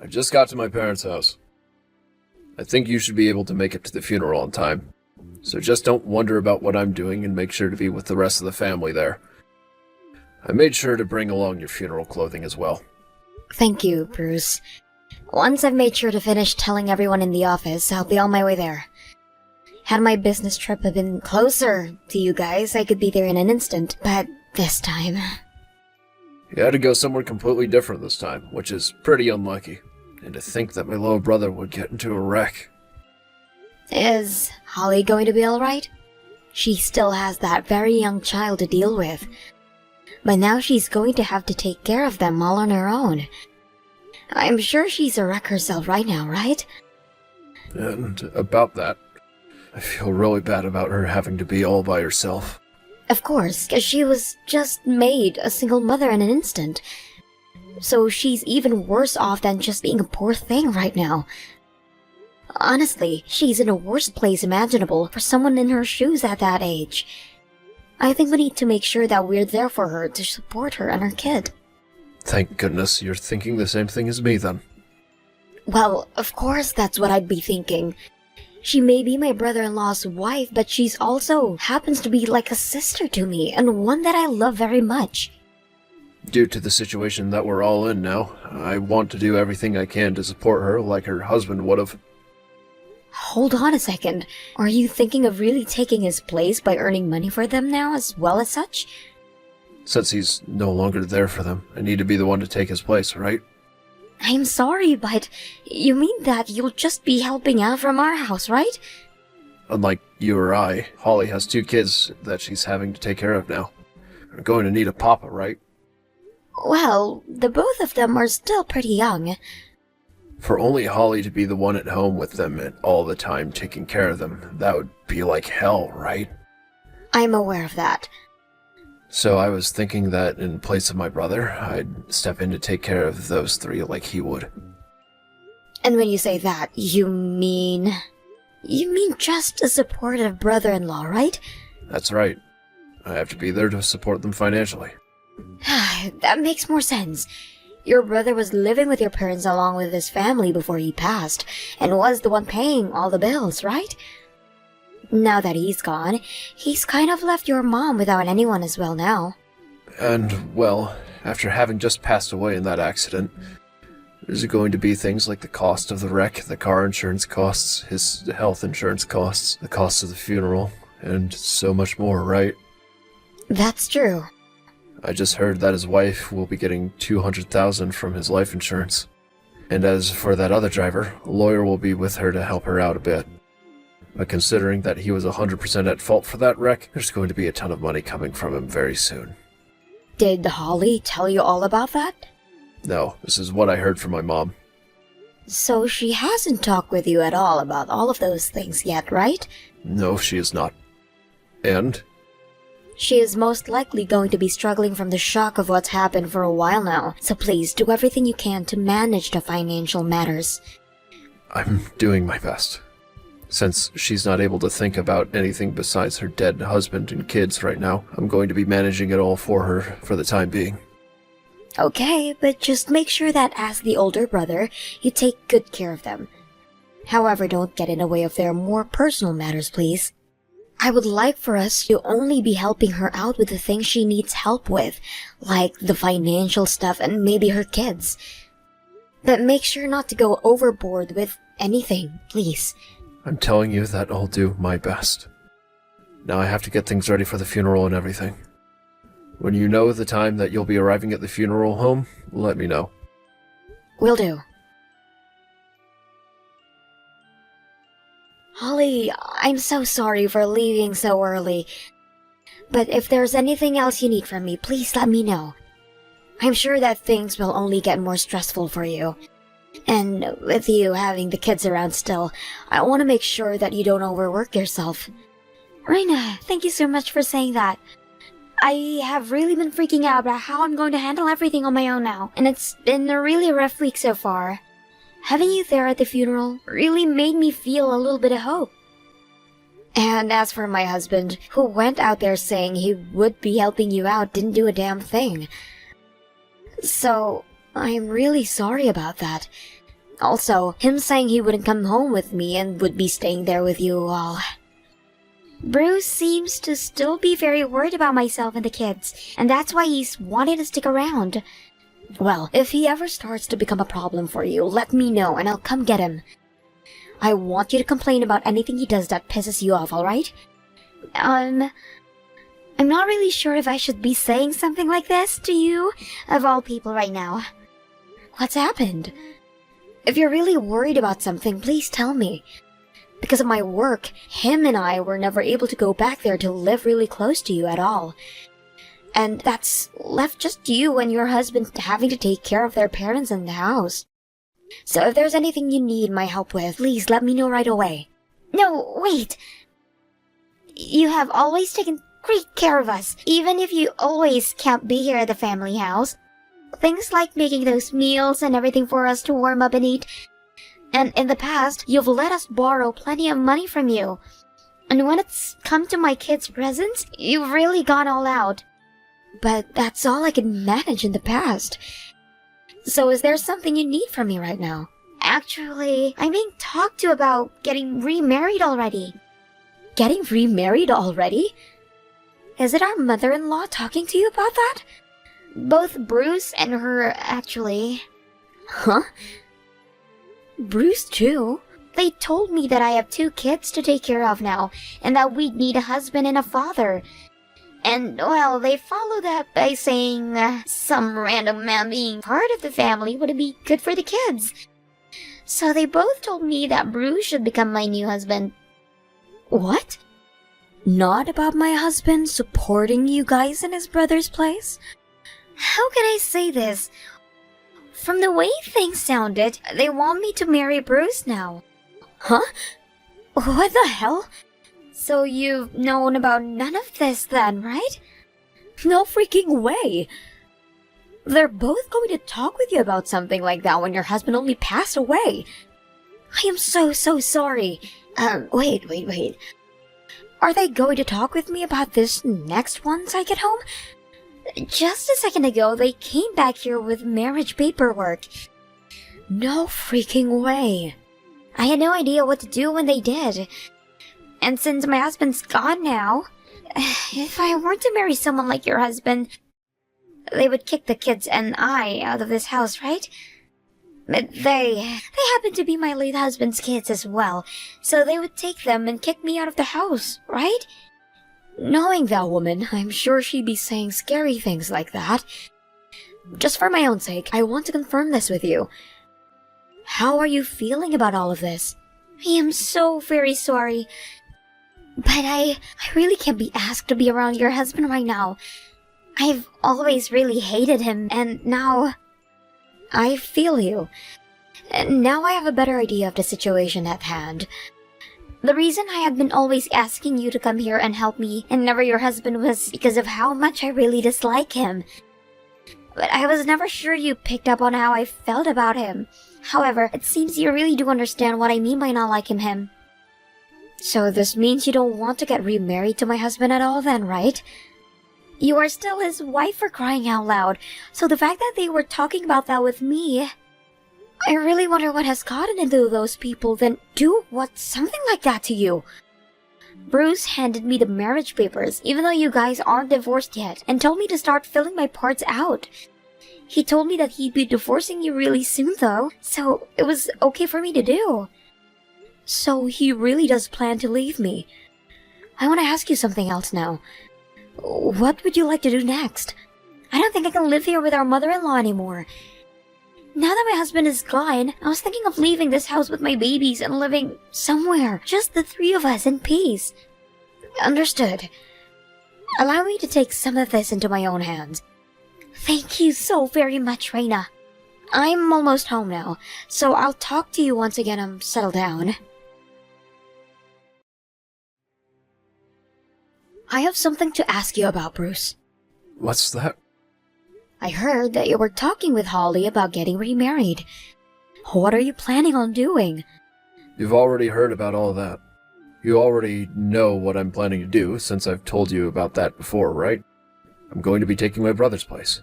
I just got to my parents' house. I think you should be able to make it to the funeral on time. So just don't wonder about what I'm doing and make sure to be with the rest of the family there. I made sure to bring along your funeral clothing as well. Thank you, Bruce. Once I've made sure to finish telling everyone in the office, I'll be on my way there. Had my business trip been closer to you guys, I could be there in an instant, but this time... You had to go somewhere completely different this time, which is pretty unlucky. And to think that my little brother would get into a wreck. Is Holly going to be alright? She still has that very young child to deal with. But now she's going to have to take care of them all on her own. I'm sure she's a wreck herself right now, right? And about that, I feel really bad about her having to be all by herself. Of course, 'cause she was just made a single mother in an instant. So she's even worse off than just being a poor thing right now. Honestly, she's in the worst place imaginable for someone in her shoes at that age. I think we need to make sure that we're there for her to support her and her kid. Thank goodness you're thinking the same thing as me then. Well, of course that's what I'd be thinking. She may be my brother-in-law's wife, but she's also happens to be like a sister to me, and one that I love very much. Due to the situation that we're all in now, I want to do everything I can to support her like her husband would have. Hold on a second. Are you thinking of really taking his place by earning money for them now as well as such? Since he's no longer there for them, I need to be the one to take his place, right? I'm sorry, but you mean that you'll just be helping out from our house, right? Unlike you or I, Holly has 2 kids that she's having to take care of now. We're going to need a papa, right? Well, the both of them are still pretty young. For only Holly to be the one at home with them and all the time taking care of them, that would be like hell, right? I'm aware of that. So I was thinking that in place of my brother, I'd step in to take care of those 3 like he would. And when you say that, you mean just a supportive brother-in-law, right? That's right. I have to be there to support them financially. That makes more sense. Your brother was living with your parents along with his family before he passed, and was the one paying all the bills, right? Now that he's gone, he's kind of left your mom without anyone as well now. And, well, after having just passed away in that accident, there's going to be things like the cost of the wreck, the car insurance costs, his health insurance costs, the cost of the funeral, and so much more, right? That's true. I just heard that his wife will be getting $200,000 from his life insurance. And as for that other driver, a lawyer will be with her to help her out a bit. But considering that he was 100% at fault for that wreck, there's going to be a ton of money coming from him very soon. Did Holly tell you all about that? No, this is what I heard from my mom. So she hasn't talked with you at all about all of those things yet, right? No, she is not. And? She is most likely going to be struggling from the shock of what's happened for a while now, so please do everything you can to manage the financial matters. I'm doing my best. Since she's not able to think about anything besides her dead husband and kids right now, I'm going to be managing it all for her for the time being. Okay, but just make sure that as the older brother, you take good care of them. However, don't get in the way of their more personal matters, please. I would like for us to only be helping her out with the things she needs help with, like the financial stuff and maybe her kids. But make sure not to go overboard with anything, please. I'm telling you that I'll do my best. Now I have to get things ready for the funeral and everything. When you know the time that you'll be arriving at the funeral home, let me know. Will do. Holly, I'm so sorry for leaving so early. But if there's anything else you need from me, please let me know. I'm sure that things will only get more stressful for you. And with you having the kids around still, I want to make sure that you don't overwork yourself. Reina, thank you so much for saying that. I have really been freaking out about how I'm going to handle everything on my own now, and it's been a really rough week so far. Having you there at the funeral really made me feel a little bit of hope. And as for my husband, who went out there saying he would be helping you out, didn't do a damn thing. So, I'm really sorry about that. Also, him saying he wouldn't come home with me and would be staying there with you all. Bruce seems to still be very worried about myself and the kids, and that's why he's wanting to stick around. Well, if he ever starts to become a problem for you, let me know and I'll come get him. I want you to complain about anything he does that pisses you off, alright? I'm not really sure if I should be saying something like this to you, of all people right now. What's happened? If you're really worried about something, please tell me. Because of my work, him and I were never able to go back there to live really close to you at all. And that's left just you and your husband having to take care of their parents in the house. So if there's anything you need my help with, please let me know right away. No, wait. You have always taken great care of us, even if you always can't be here at the family house. Things like making those meals and everything for us to warm up and eat. And in the past, you've let us borrow plenty of money from you. And when it's come to my kids' presents, you've really gone all out. But that's all I could manage in the past. So is there something you need from me right now? Actually, I'm being talked to about getting remarried already. Getting remarried already? Is it our mother-in-law talking to you about that? Both Bruce and her, actually. Huh? Bruce too? They told me that I have 2 kids to take care of now, and that we'd need a husband and a father. And, well, they followed up by saying some random man being part of the family would be good for the kids. So they both told me that Bruce should become my new husband. What? Not about my husband supporting you guys in his brother's place? How can I say this? From the way things sounded, they want me to marry Bruce now. Huh? What the hell? So you've known about none of this then, right? No freaking way! They're both going to talk with you about something like that when your husband only passed away. I am so sorry. Wait. Are they going to talk with me about this next once I get home? Just a second ago, they came back here with marriage paperwork. No freaking way. I had no idea what to do when they did. And since my husband's gone now, if I were to marry someone like your husband, they would kick the kids and I out of this house, right? But they happen to be my late husband's kids as well, so they would take them and kick me out of the house, right? Knowing that woman, I'm sure she'd be saying scary things like that. Just for my own sake, I want to confirm this with you. How are you feeling about all of this? I am so very sorry. But I really can't be asked to be around your husband right now. I've always really hated him, and now I feel you. And now I have a better idea of the situation at hand. The reason I have been always asking you to come here and help me and never your husband was because of how much I really dislike him. But I was never sure you picked up on how I felt about him. However, it seems you really do understand what I mean by not liking him. So this means you don't want to get remarried to my husband at all then, right? You are still his wife for crying out loud, so the fact that they were talking about that with me, I really wonder what has gotten into those people then do something like that to you. Bruce handed me the marriage papers, even though you guys aren't divorced yet, and told me to start filling my parts out. He told me that he'd be divorcing you really soon though, so it was okay for me to do. So he really does plan to leave me. I want to ask you something else now. What would you like to do next? I don't think I can live here with our mother-in-law anymore. Now that my husband is gone, I was thinking of leaving this house with my babies and living somewhere, just the 3 of us in peace. Understood. Allow me to take some of this into my own hands. Thank you so very much, Reina. I'm almost home now, so I'll talk to you once again I'm settled down. I have something to ask you about, Bruce. What's that? I heard that you were talking with Holly about getting remarried. What are you planning on doing? You've already heard about all that. You already know what I'm planning to do, since I've told you about that before, right? I'm going to be taking my brother's place.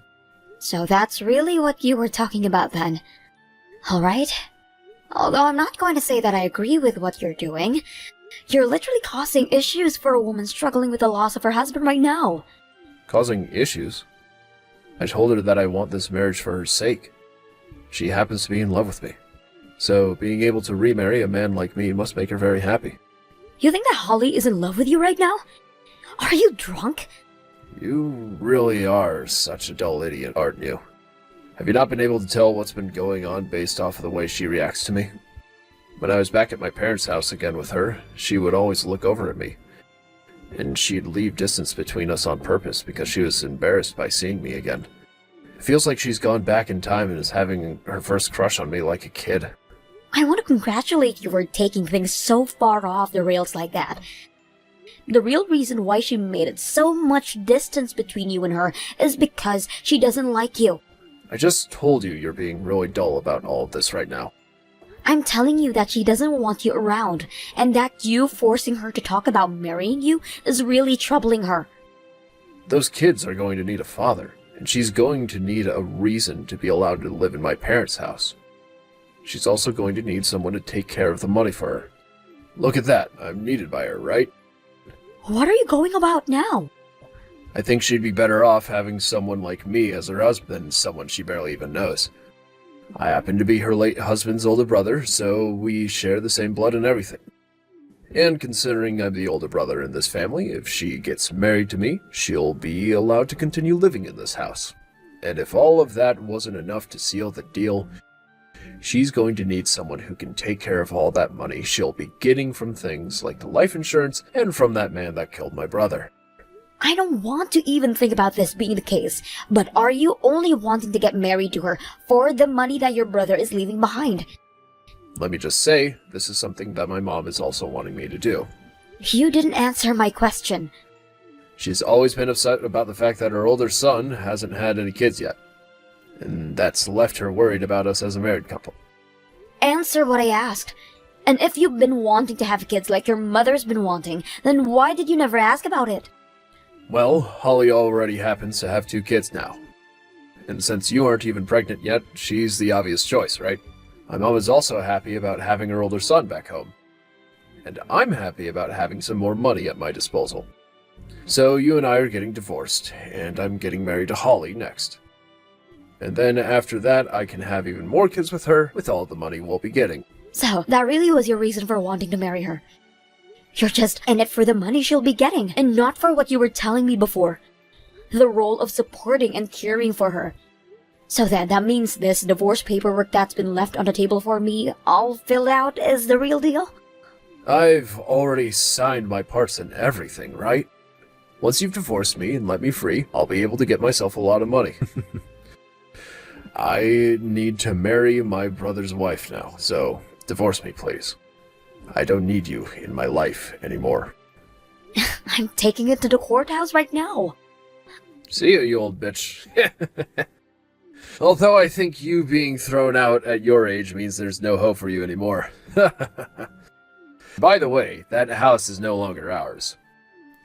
So that's really what you were talking about then. Alright. Although I'm not going to say that I agree with what you're doing. You're literally causing issues for a woman struggling with the loss of her husband right now. Causing issues? I told her that I want this marriage for her sake. She happens to be in love with me. So being able to remarry a man like me must make her very happy. You think that Holly is in love with you right now? Are you drunk? You really are such a dull idiot, aren't you? Have you not been able to tell what's been going on based off of the way she reacts to me? When I was back at my parents' house again with her, she would always look over at me. And she'd leave distance between us on purpose because she was embarrassed by seeing me again. It feels like she's gone back in time and is having her first crush on me like a kid. I want to congratulate you for taking things so far off the rails like that. The real reason why she made it so much distance between you and her is because she doesn't like you. I just told you you're being really dull about all of this right now. I'm telling you that she doesn't want you around, and that you forcing her to talk about marrying you is really troubling her. Those kids are going to need a father, and she's going to need a reason to be allowed to live in my parents' house. She's also going to need someone to take care of the money for her. Look at that, I'm needed by her, right? What are you going about now? I think she'd be better off having someone like me as her husband than someone she barely even knows. I happen to be her late husband's older brother, so we share the same blood and everything. And considering I'm the older brother in this family, if she gets married to me, she'll be allowed to continue living in this house. And if all of that wasn't enough to seal the deal, she's going to need someone who can take care of all that money she'll be getting from things like the life insurance and from that man that killed my brother. I don't want to even think about this being the case, but are you only wanting to get married to her for the money that your brother is leaving behind? Let me just say, this is something that my mom is also wanting me to do. You didn't answer my question. She's always been upset about the fact that her older son hasn't had any kids yet. And that's left her worried about us as a married couple. Answer what I asked. And if you've been wanting to have kids like your mother's been wanting, then why did you never ask about it? Well, Holly already happens to have 2 kids now. And since you aren't even pregnant yet, she's the obvious choice, right? My mom is also happy about having her older son back home. And I'm happy about having some more money at my disposal. So you and I are getting divorced, and I'm getting married to Holly next. And then after that, I can have even more kids with her, with all the money we'll be getting. So, that really was your reason for wanting to marry her. You're just in it for the money she'll be getting, and not for what you were telling me before. The role of supporting and caring for her. So then, that means this divorce paperwork that's been left on the table for me, all filled out, is the real deal? I've already signed my parts and everything, right? Once you've divorced me and let me free, I'll be able to get myself a lot of money. I need to marry my brother's wife now, so divorce me, please. I don't need you in my life anymore. I'm taking it to the courthouse right now. See you old bitch. Although I think you being thrown out at your age means there's no hope for you anymore. By the way, that house is no longer ours.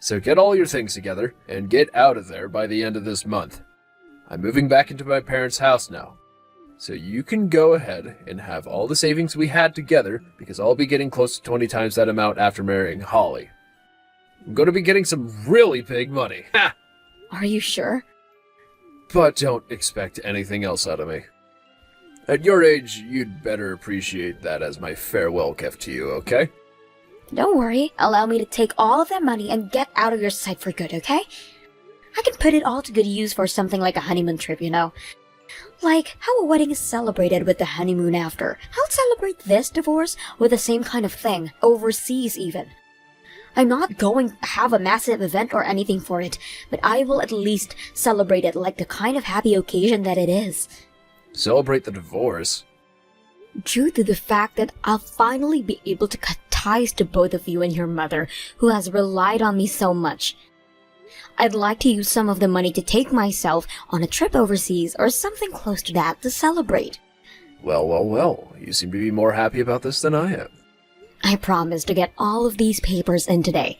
So get all your things together and get out of there by the end of this month. I'm moving back into my parents' house now. So you can go ahead and have all the savings we had together, because I'll be getting close to 20 times that amount after marrying Holly. I'm going to be getting some really big money. Ha! Are you sure? But don't expect anything else out of me. At your age, you'd better appreciate that as my farewell gift to you, okay? Don't worry, allow me to take all of that money and get out of your sight for good, okay? I can put it all to good use for something like a honeymoon trip, you know? Like how a wedding is celebrated with the honeymoon after. I'll celebrate this divorce with the same kind of thing, overseas even. I'm not going to have a massive event or anything for it, but I will at least celebrate it like the kind of happy occasion that it is. Celebrate the divorce? Due to the fact that I'll finally be able to cut ties to both of you and your mother, who has relied on me so much. I'd like to use some of the money to take myself on a trip overseas or something close to that to celebrate. Well, you seem to be more happy about this than I am. I promise to get all of these papers in today.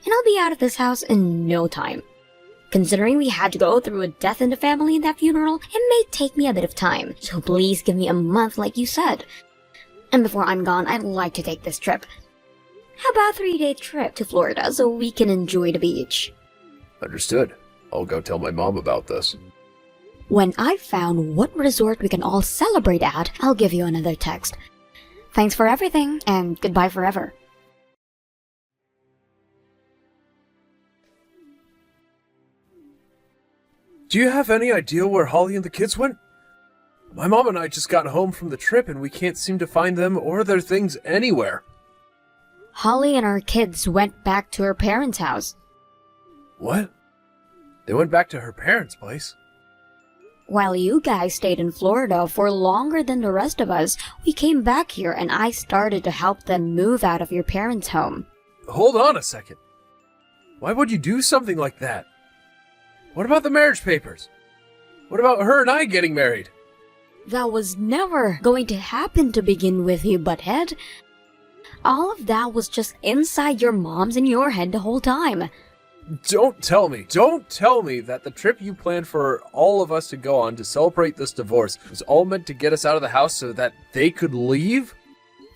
And I'll be out of this house in no time. Considering we had to go through a death in the family in that funeral, it may take me a bit of time, so please give me a month like you said. And before I'm gone, I'd like to take this trip. How about a 3-day trip to Florida so we can enjoy the beach? Understood. I'll go tell my mom about this. When I've found what resort we can all celebrate at, I'll give you another text. Thanks for everything, and goodbye forever. Do you have any idea where Holly and the kids went? My mom and I just got home from the trip and we can't seem to find them or their things anywhere. Holly and her kids went back to her parents' house. What? They went back to her parents' place? While you guys stayed in Florida for longer than the rest of us, we came back here and I started to help them move out of your parents' home. Hold on a second. Why would you do something like that? What about the marriage papers? What about her and I getting married? That was never going to happen to begin with, you butthead. All of that was just inside your mom's and your head the whole time. Don't tell me that the trip you planned for all of us to go on to celebrate this divorce was all meant to get us out of the house so that they could leave?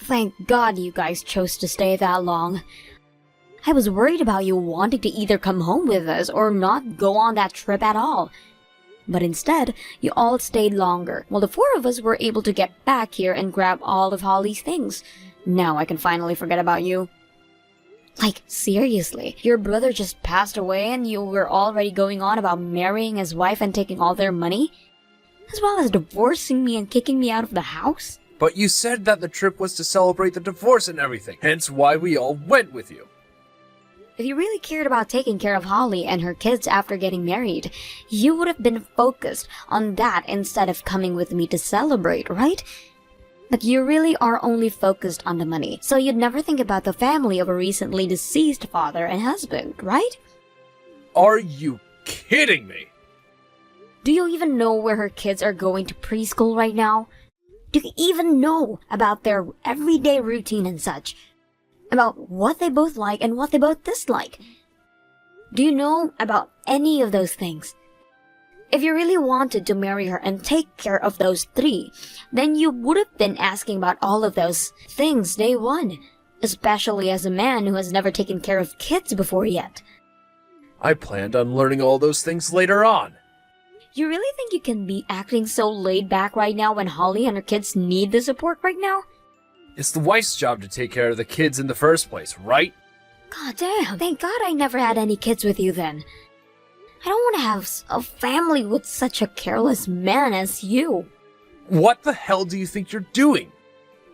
Thank God you guys chose to stay that long. I was worried about you wanting to either come home with us or not go on that trip at all. But instead, you all stayed longer, while the 4 of us were able to get back here and grab all of Holly's things. Now I can finally forget about you. Like, seriously, your brother just passed away and you were already going on about marrying his wife and taking all their money? As well as divorcing me and kicking me out of the house? But you said that the trip was to celebrate the divorce and everything, hence why we all went with you. If you really cared about taking care of Holly and her kids after getting married, you would have been focused on that instead of coming with me to celebrate, right? But you really are only focused on the money, so you'd never think about the family of a recently deceased father and husband, right? Are you kidding me? Do you even know where her kids are going to preschool right now? Do you even know about their everyday routine and such? About what they both like and what they both dislike? Do you know about any of those things? If you really wanted to marry her and take care of those 3, then you would have been asking about all of those things day one, especially as a man who has never taken care of kids before yet. I planned on learning all those things later on. You really think you can be acting so laid back right now when Holly and her kids need the support right now? It's the wife's job to take care of the kids in the first place, right? God damn, thank God I never had any kids with you then. I don't want to have a family with such a careless man as you. What the hell do you think you're doing?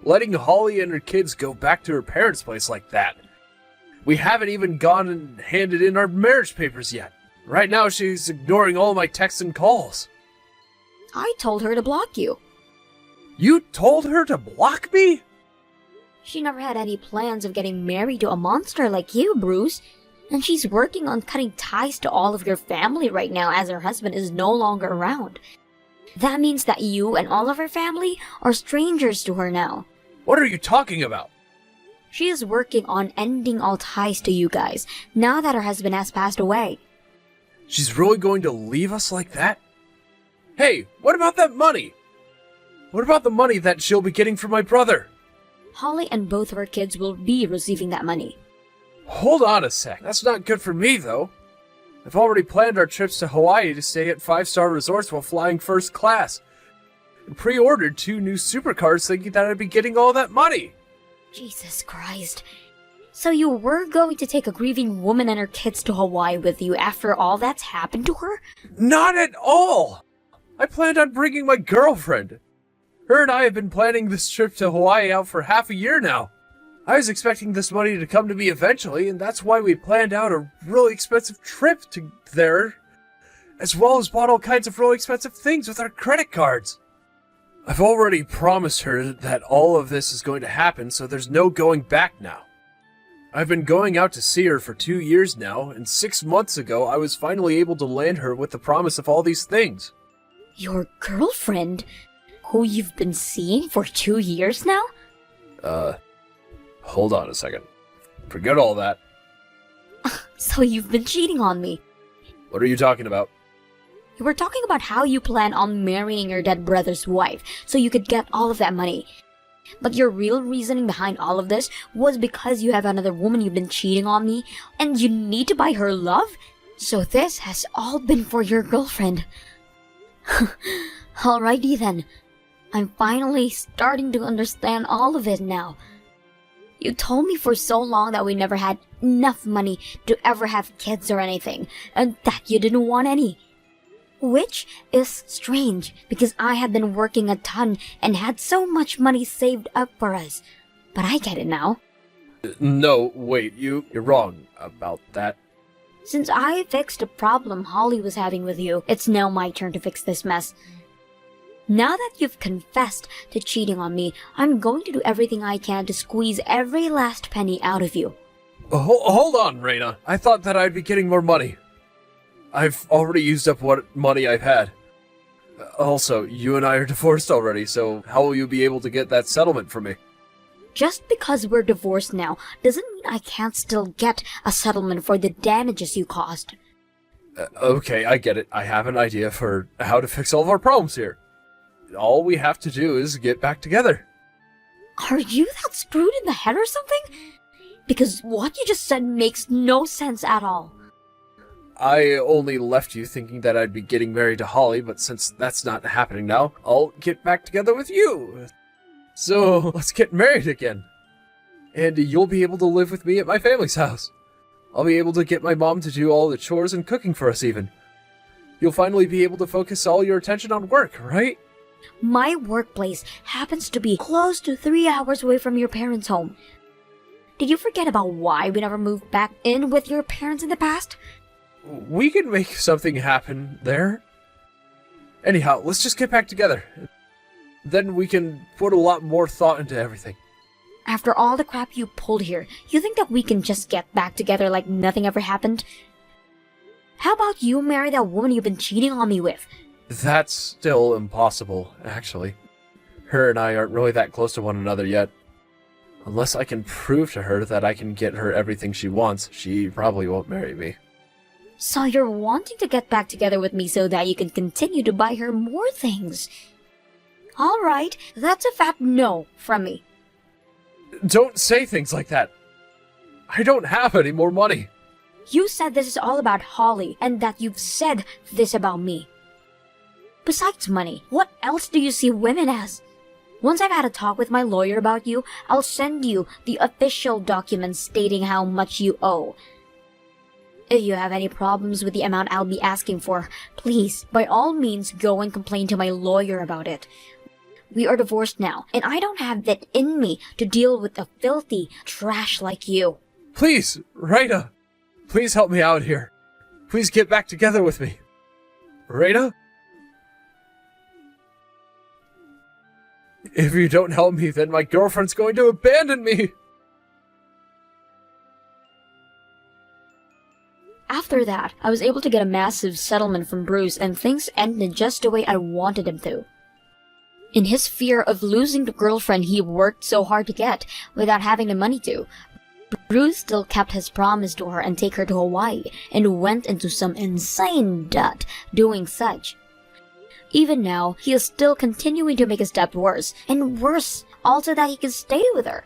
Letting Holly and her kids go back to her parents' place like that. We haven't even gone and handed in our marriage papers yet. Right now she's ignoring all my texts and calls. I told her to block you. You told her to block me? She never had any plans of getting married to a monster like you, Bruce. And she's working on cutting ties to all of your family right now as her husband is no longer around. That means that you and all of her family are strangers to her now. What are you talking about? She is working on ending all ties to you guys, now that her husband has passed away. She's really going to leave us like that? Hey, what about that money? What about the money that she'll be getting from my brother? Holly and both of her kids will be receiving that money. Hold on a sec. That's not good for me, though. I've already planned our trips to Hawaii to stay at 5-star resorts while flying first class. And pre-ordered 2 new supercars thinking that I'd be getting all that money. Jesus Christ. So you were going to take a grieving woman and her kids to Hawaii with you after all that's happened to her? Not at all! I planned on bringing my girlfriend. Her and I have been planning this trip to Hawaii out for half a year now. I was expecting this money to come to me eventually, and that's why we planned out a really expensive trip to there, as well as bought all kinds of really expensive things with our credit cards. I've already promised her that all of this is going to happen, so there's no going back now. I've been going out to see her for 2 years now, and 6 months ago I was finally able to land her with the promise of all these things. Your girlfriend? Who you've been seeing for 2 years now? Hold on a second. Forget all that. So you've been cheating on me. What are you talking about? You were talking about how you plan on marrying your dead brother's wife so you could get all of that money. But your real reasoning behind all of this was because you have another woman you've been cheating on me, and you need to buy her love? So this has all been for your girlfriend. Alrighty then. I'm finally starting to understand all of it now. You told me for so long that we never had enough money to ever have kids or anything, and that you didn't want any. Which is strange, because I had been working a ton and had so much money saved up for us. But I get it now. No, wait, you're wrong about that. Since I fixed the problem Holly was having with you, it's now my turn to fix this mess. Now that you've confessed to cheating on me, I'm going to do everything I can to squeeze every last penny out of you. Hold on, Reina. I thought that I'd be getting more money. I've already used up what money I've had. Also, you and I are divorced already, so how will you be able to get that settlement from me? Just because we're divorced now doesn't mean I can't still get a settlement for the damages you caused. Okay, I get it. I have an idea for how to fix all of our problems here. All we have to do is get back together. Are you that screwed in the head or something? Because what you just said makes no sense at all. I only left you thinking that I'd be getting married to Holly, but since that's not happening now, I'll get back together with you. So, let's get married again. And you'll be able to live with me at my family's house. I'll be able to get my mom to do all the chores and cooking for us even. You'll finally be able to focus all your attention on work, right? My workplace happens to be close to 3 hours away from your parents' home. Did you forget about why we never moved back in with your parents in the past? We can make something happen there. Anyhow, let's just get back together. Then we can put a lot more thought into everything. After all the crap you pulled here, you think that we can just get back together like nothing ever happened? How about you marry that woman you've been cheating on me with? That's still impossible, actually. Her and I aren't really that close to one another yet. Unless I can prove to her that I can get her everything she wants, she probably won't marry me. So you're wanting to get back together with me so that you can continue to buy her more things. Alright, that's a fat no from me. Don't say things like that. I don't have any more money. You said this is all about Holly, and that you've said this about me. Besides money, what else do you see women as? Once I've had a talk with my lawyer about you, I'll send you the official documents stating how much you owe. If you have any problems with the amount I'll be asking for, please, by all means, go and complain to my lawyer about it. We are divorced now, and I don't have it in me to deal with a filthy trash like you. Please, Rita, please help me out here. Please get back together with me. Rita? If you don't help me, then my girlfriend's going to abandon me. After that, I was able to get a massive settlement from Bruce, and things ended just the way I wanted them to. In his fear of losing the girlfriend he worked so hard to get without having the money to, Bruce still kept his promise to her and take her to Hawaii, and went into some insane debt doing such. Even now, he is still continuing to make his debt worse, and worse, also that he can stay with her.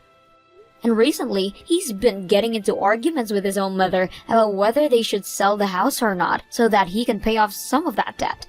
And recently, he's been getting into arguments with his own mother about whether they should sell the house or not, so that he can pay off some of that debt.